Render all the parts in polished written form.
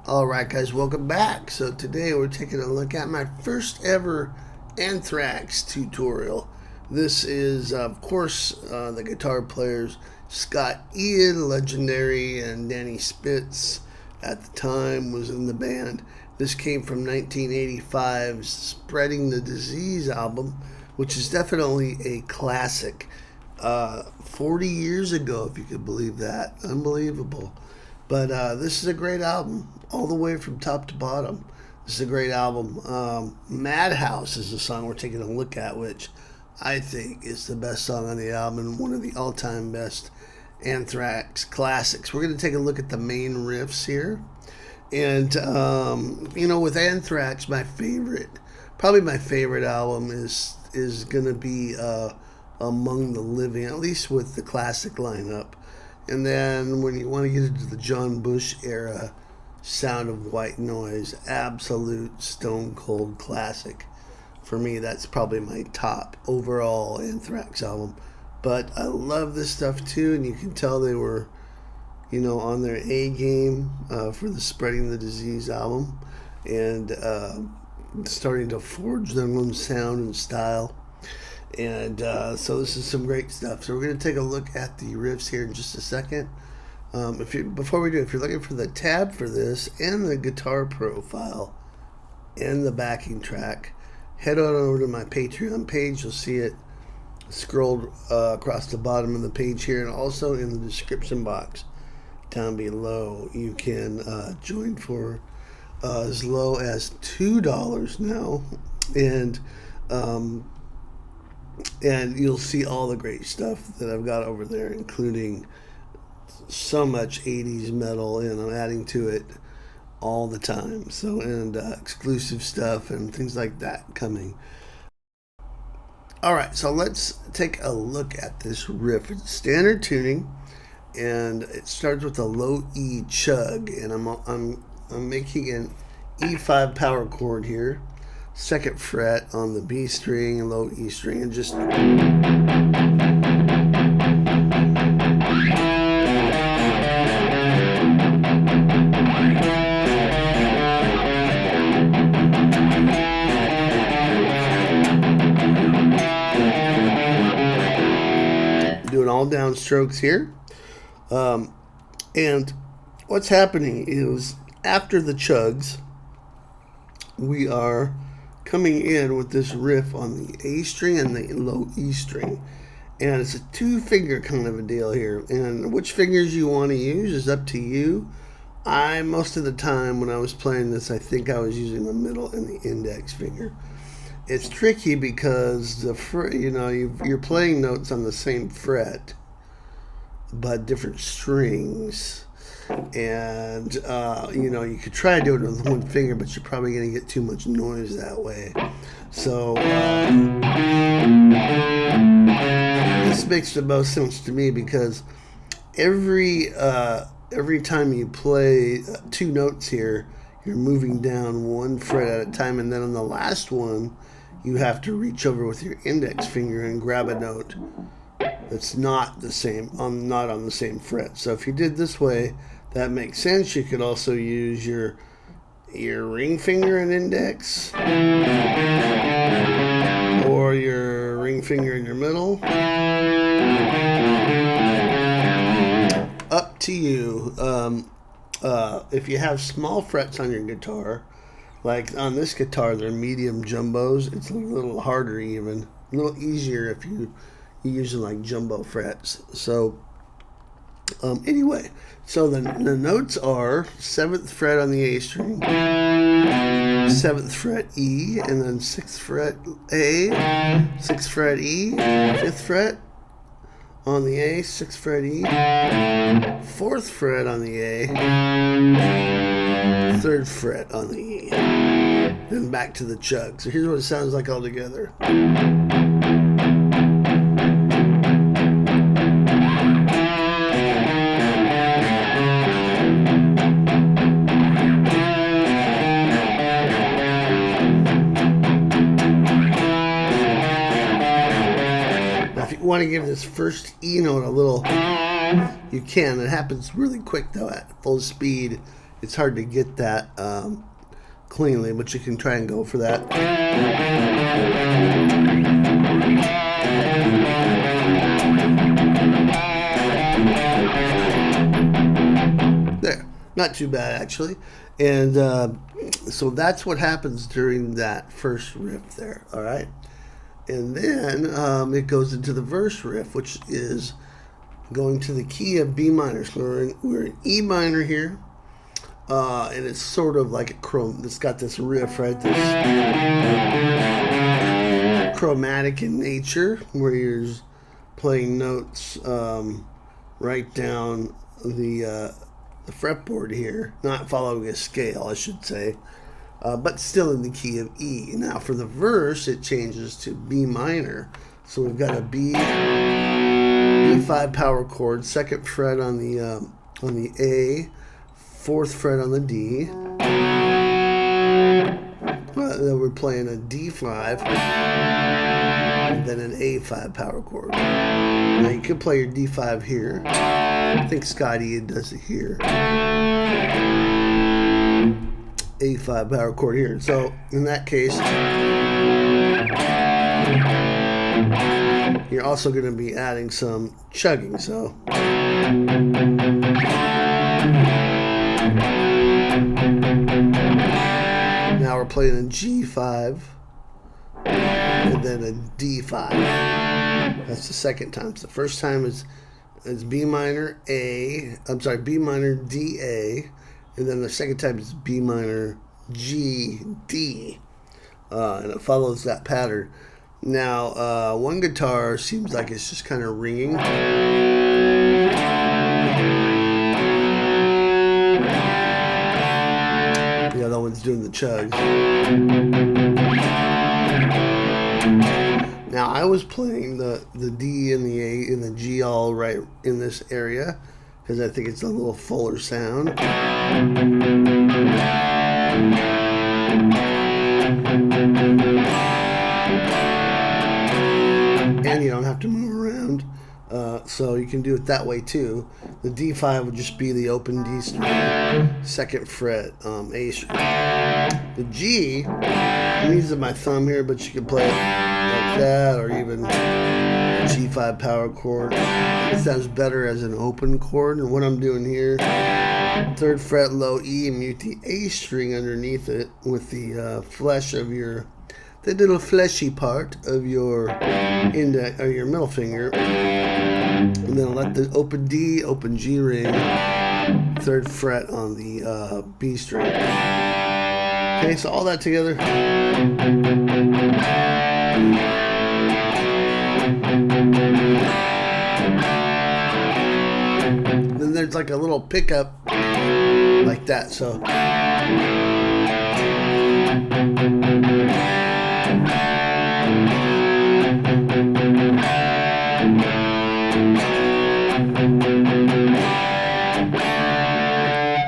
Alright guys, welcome back. So today we're taking a look at my first ever Anthrax tutorial. This is of course the guitar players Scott Ian, legendary, and Danny Spitz at the time was in the band. This came from 1985's Spreading the Disease album, which is definitely a classic. 40 years ago, if you could believe that. Unbelievable. But this is a great album, all the way from top to bottom. This is a great album. Madhouse is the song we're taking a look at, which I think is the best song on the album and one of the all-time best Anthrax classics. We're going to take a look at the main riffs here. And, you know, with Anthrax, probably my favorite album is going to be Among the Living, at least with the classic lineup. And then when you want to get into the John Bush era, Sound of White Noise, absolute stone cold classic. For me, that's probably my top overall Anthrax album. But I love this stuff too, and you can tell they were, you know, on their A game for the Spreading the Disease album, and starting to forge their own sound and style. And so this is some great stuff. So we're going to take a look at the riffs here in just a second. Before we do, if you're looking for the tab for this and the guitar profile and the backing track, head on over to my Patreon page. You'll see it scrolled across the bottom of the page here, and also in the description box down below. You can join for as low as $2 now, and you'll see all the great stuff that I've got over there, including so much 80s metal, and I'm adding to it all the time. So, and exclusive stuff and things like that coming. Alright, so let's take a look at this riff. It's standard tuning, and it starts with a low E chug, and I'm making an E5 power chord here. Second fret on the B string and low E string, and just doing all downstrokes here. And what's happening is after the chugs, we are coming in with this riff on the A string and the low E string, and it's a two-finger kind of a deal here, and which fingers you want to use is up to you. Most of the time when I was playing this, I think I was using the middle and the index finger. It's tricky because you're playing notes on the same fret but different strings, And you know, you could try to do it with one finger, but you're probably going to get too much noise that way. So this makes the most sense to me, because every time you play 2 notes here, you're moving down 1 fret at a time, and then on the last one you have to reach over with your index finger and grab a note that's not the same, not on the same fret. So if you did this way, that makes sense. You could also use your ring finger and index, or your ring finger in your middle. Up to you. If you have small frets on your guitar, like on this guitar, they're medium jumbos. It's a little harder, even a little easier if you're using like jumbo frets. So anyway, so the notes are 7th fret on the A string, 7th fret E, and then 6th fret A, 6th fret E, 5th fret on the A, 6th fret E, 4th fret on the A, 3rd fret on the E, then back to the chug. So here's what it sounds like all together. Want to give this first E note a little, you can. It happens really quick though at full speed. It's hard to get that cleanly, but you can try and go for that. There, not too bad actually. And so that's what happens during that first riff there. All right. And then it goes into the verse riff, which is going to the key of B minor. So we're in E minor here, and it's sort of like it's got this riff, right? This chromatic in nature, where you're playing notes right down the fretboard here, not following a scale, I should say. But still in the key of E. Now for the verse, it changes to B minor. So we've got a B5 power chord, 2nd fret on the A, 4th fret on the D. Then we're playing a D5, and then an A5 power chord. Now you could play your D5 here. I think Scotty does it here. A5 power chord here. So in that case, you're also going to be adding some chugging. So now we're playing a G5 and then a D5. That's the second time. So the first time is B minor A. I'm sorry, B minor D A. And then the second time is B minor, G, D. And it follows that pattern. Now, one guitar seems like it's just kind of ringing. The other one's doing the chugs. Now, I was playing the D and the A and the G all right in this area, because I think it's a little fuller sound. And you don't have to move around, so you can do it that way too. The D5 would just be the open D string, 2nd fret, A string. The G, I'm using my thumb here, but you can play it like that, or even G5 power chord. It sounds better as an open chord. And what I'm doing here, 3rd fret low E, mute the A string underneath it with the flesh of the little fleshy part of your index or your middle finger, and then let the open D, open G ring, 3rd fret on the B string. Okay, so all that together. Then there's like a little pickup like that. So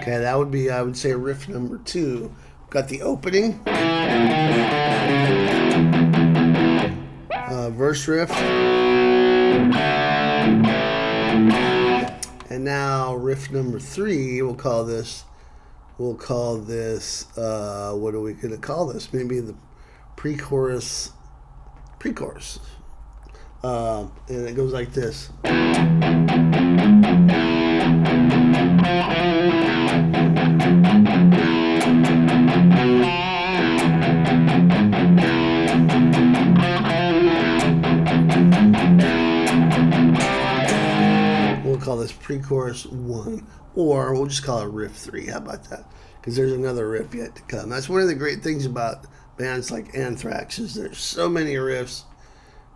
okay, that would be, I would say, riff number 2. Got the opening, verse riff, and now riff number 3. We'll call this. What are we gonna call this? Maybe the pre-chorus. And it goes like this. We'll call this pre-chorus 1, or we'll just call it riff 3. How about that? Because there's another riff yet to come. That's one of the great things about bands like Anthrax, is there's so many riffs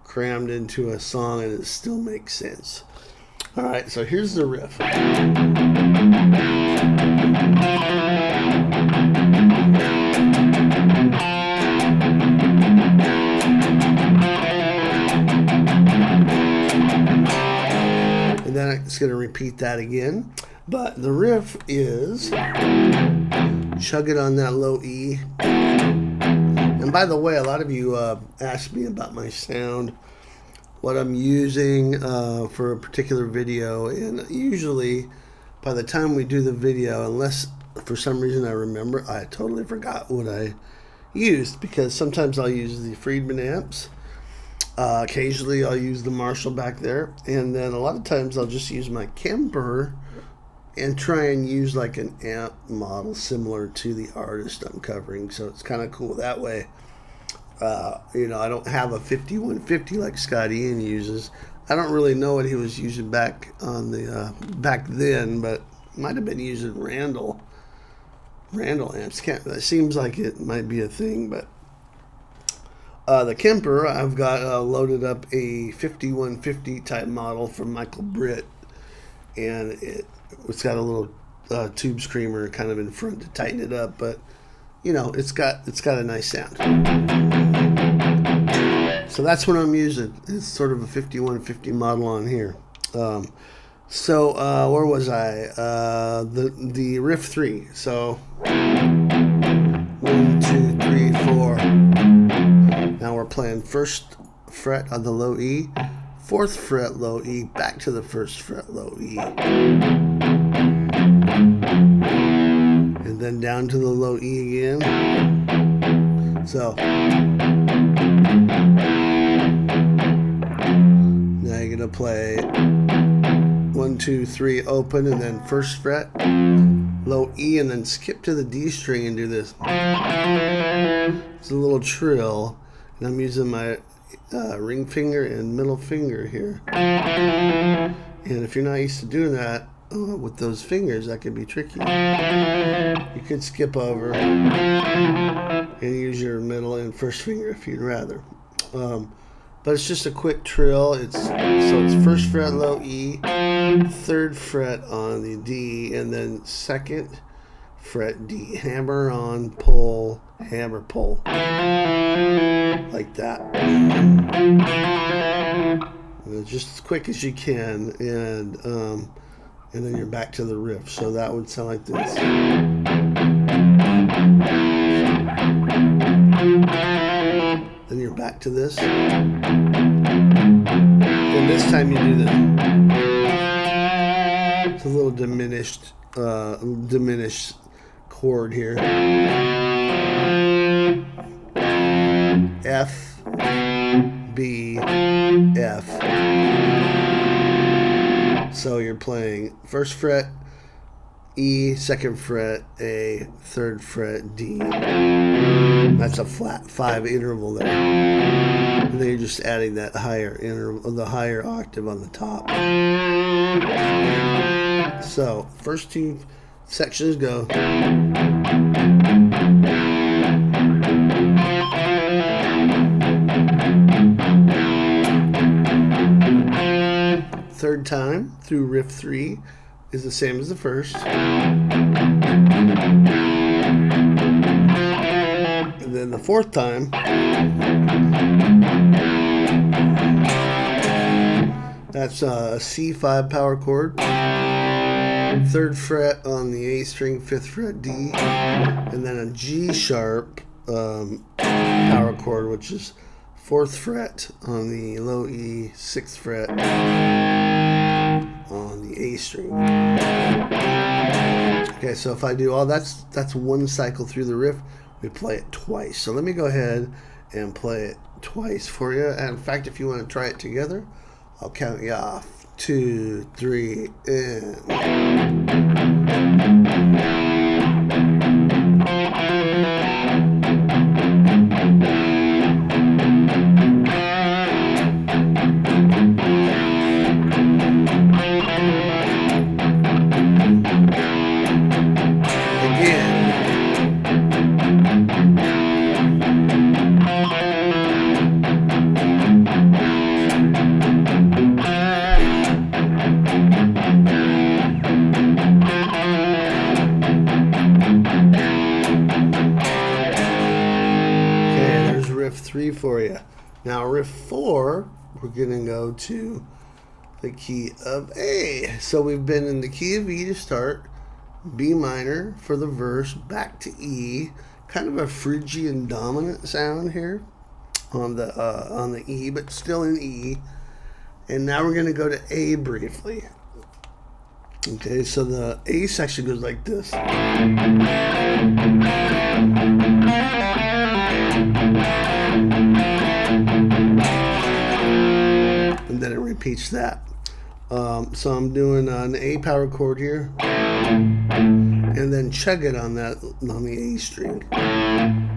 crammed into a song and it still makes sense. All right, so here's the riff. And then it's going to repeat that again. But the riff is chugging on that low E. And by the way, a lot of you asked me about my sound, what I'm using for a particular video. And usually, by the time we do the video, unless for some reason I remember, I totally forgot what I used. Because sometimes I'll use the Friedman amps. Occasionally I'll use the Marshall back there. And then a lot of times I'll just use my Kemper and try and use like an amp model similar to the artist I'm covering. So it's kind of cool that way. You know, I don't have a 5150 like Scott Ian uses. I don't really know what he was using back on the back then, but might have been using Randall amps. That seems like it might be a thing, but the Kemper, I've got loaded up a 5150 type model from Michael Britt, and it's got a little tube screamer kind of in front to tighten it up, but you know, it's got a nice sound. So that's what I'm using. It's sort of a 5150 model on here. So where was I? The riff 3. So 1, 2, 3, 4. Now we're playing 1st fret on the low E, 4th fret low E, back to the 1st fret low E, and then down to the low E again. So now you're gonna play 1, 2, 3 open, and then 1st fret low E, and then skip to the D string and do this. It's a little trill, and I'm using my ring finger and middle finger here. And if you're not used to doing that with those fingers, that can be tricky. You could skip over and use your middle and 1st finger if you'd rather. But it's just a quick trill. It's 1st fret low E, 3rd fret on the D, and then 2nd fret D. Hammer on, pull, hammer, pull. Like that. Just as quick as you can, and then you're back to the riff. So that would sound like this. Then you're back to this. And this time you do this. It's a little diminished chord here. F, B, F. So you're playing 1st fret E, 2nd fret A, 3rd fret D. That's a flat 5 interval there. And then you're just adding that higher interval, the higher octave on the top. So first 2 sections go. Third time through riff 3 is the same as the first. And then the fourth time, that's a C5 power chord, 3rd fret on the A string, 5th fret D, and then a G sharp power chord, which is 4th fret on the low E, 6th fret on the A string. Okay, so if I do all that's one cycle through the riff. We play it twice. So let me go ahead and play it twice for you. And in fact, if you want to try it together, I'll count you off. 2, 3, and... Riff 3 for you. Now riff 4, we're gonna go to the key of A. So we've been in the key of E to start, B minor for the verse, back to E, kind of a Phrygian dominant sound here on the E, but still in E. And now we're gonna go to A briefly. Okay, so the A section goes like this. And then it repeats that. So I'm doing an A power chord here, and then chug it on the A string.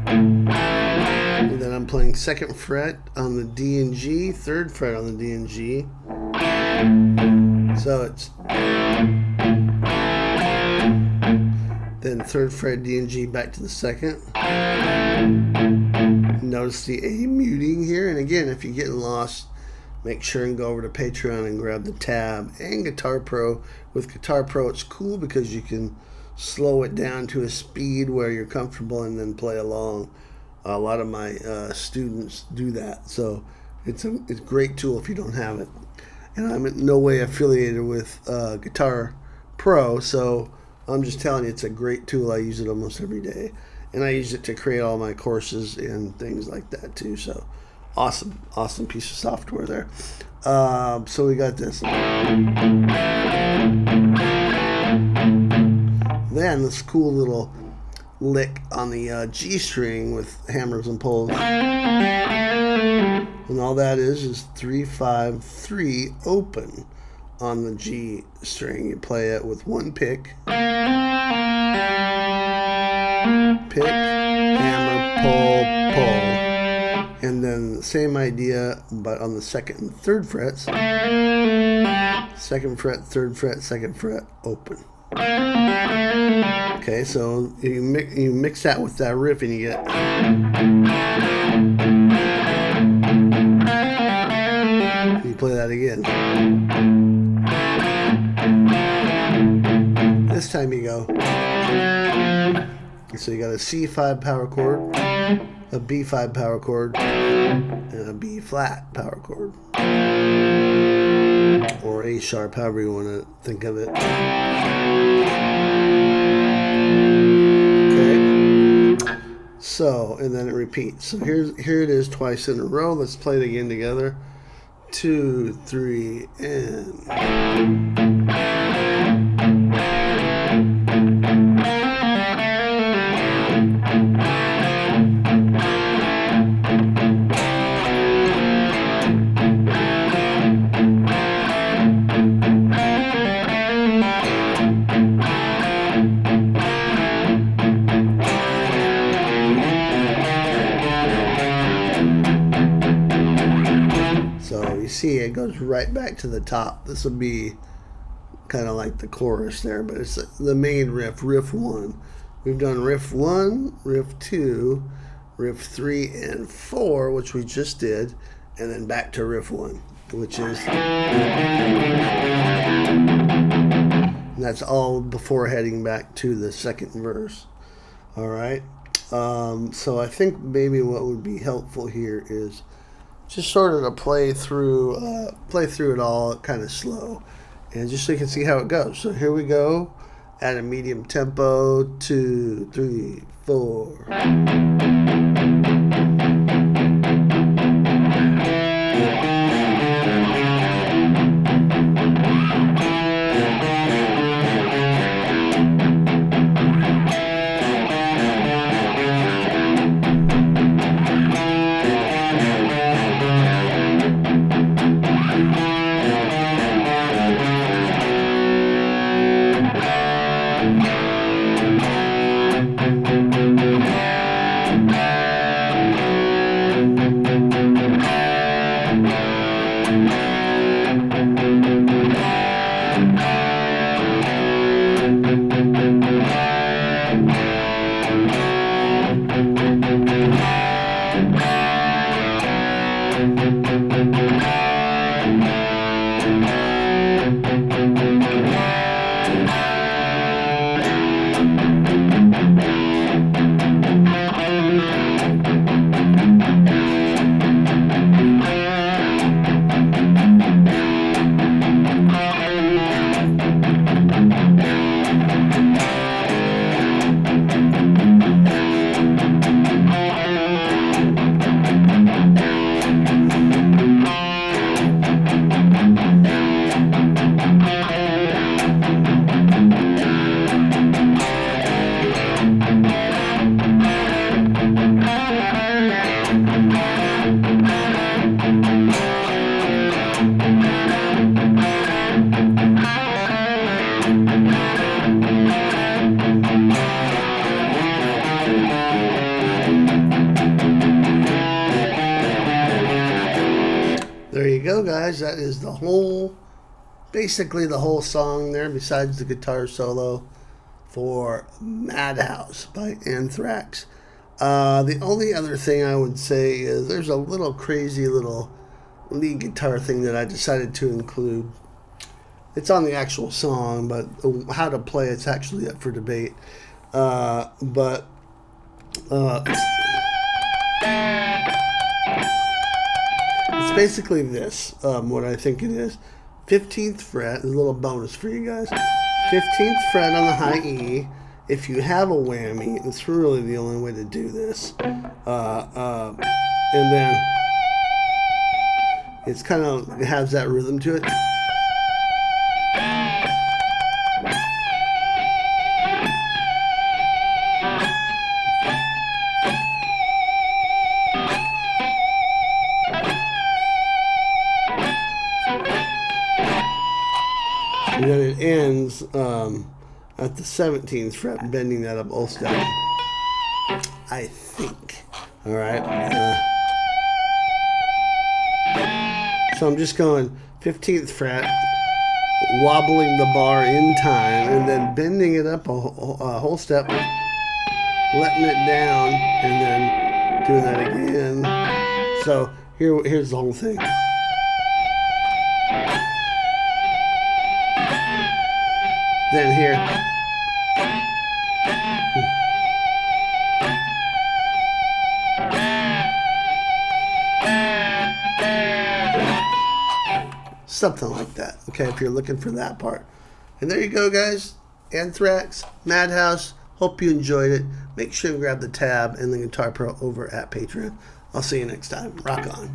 And then I'm playing 2nd fret on the D and G, 3rd fret on the D and G. So it's then 3rd fret D and G back to the 2nd. Notice the A muting here, and again, if you're getting lost, make sure and go over to Patreon and grab the tab and Guitar Pro. With Guitar Pro, it's cool because you can slow it down to a speed where you're comfortable and then play along. A lot of my students do that, so it's a great tool if you don't have it. And I'm in no way affiliated with Guitar Pro, so I'm just telling you, it's a great tool. I use it almost every day, and I use it to create all my courses and things like that too. So awesome piece of software there. So we got this. Then this cool little lick on the G string with hammers and pulls, and all that is 3, 5, 3 open on the G string. You play it with one pick, hammer, pull, and then the same idea, but on the 2nd and 3rd frets. 2nd fret, 3rd fret, 2nd fret, open. Okay, so you mix that with that riff, and you get. You play that again. This time you go. So you got a C5 power chord, a B5 power chord, and a B flat power chord, or A sharp, however you want to think of it. Okay. So, and then it repeats. So here it is twice in a row. Let's play it again together. 2, 3, and. See, it goes right back to the top. This will be kind of like the chorus there, but it's the main riff, riff 1. We've done riff 1, riff 2, riff 3, and 4, which we just did, and then back to riff 1, which is. And that's all before heading back to the second verse. All right. So I think maybe what would be helpful here is just sort of to play through it all kind of slow, and just so you can see how it goes. So here we go at a medium tempo. 2, 3, 4. There you go, guys. That is the whole, basically the whole song there, besides the guitar solo for Madhouse by Anthrax. The only other thing I would say is there's a little crazy little lead guitar thing that I decided to include. It's on the actual song, but how to play it's actually up for debate. It's basically this, what I think it is. 15th fret, a little bonus for you guys. 15th fret on the high E. If you have a whammy, it's really the only way to do this. And then it's kind of, it has that rhythm to it. And then it ends at the 17th fret, bending that up all step. I think. All right. So I'm just going 15th fret, wobbling the bar in time, and then bending it up a whole step, letting it down, and then doing that again. So here's the whole thing. Then here. Something like that, okay, if you're looking for that part. And there you go, guys. Anthrax, Madhouse. Hope you enjoyed it. Make sure you grab the tab and the Guitar Pro over at Patreon. I'll see you next time. Rock on.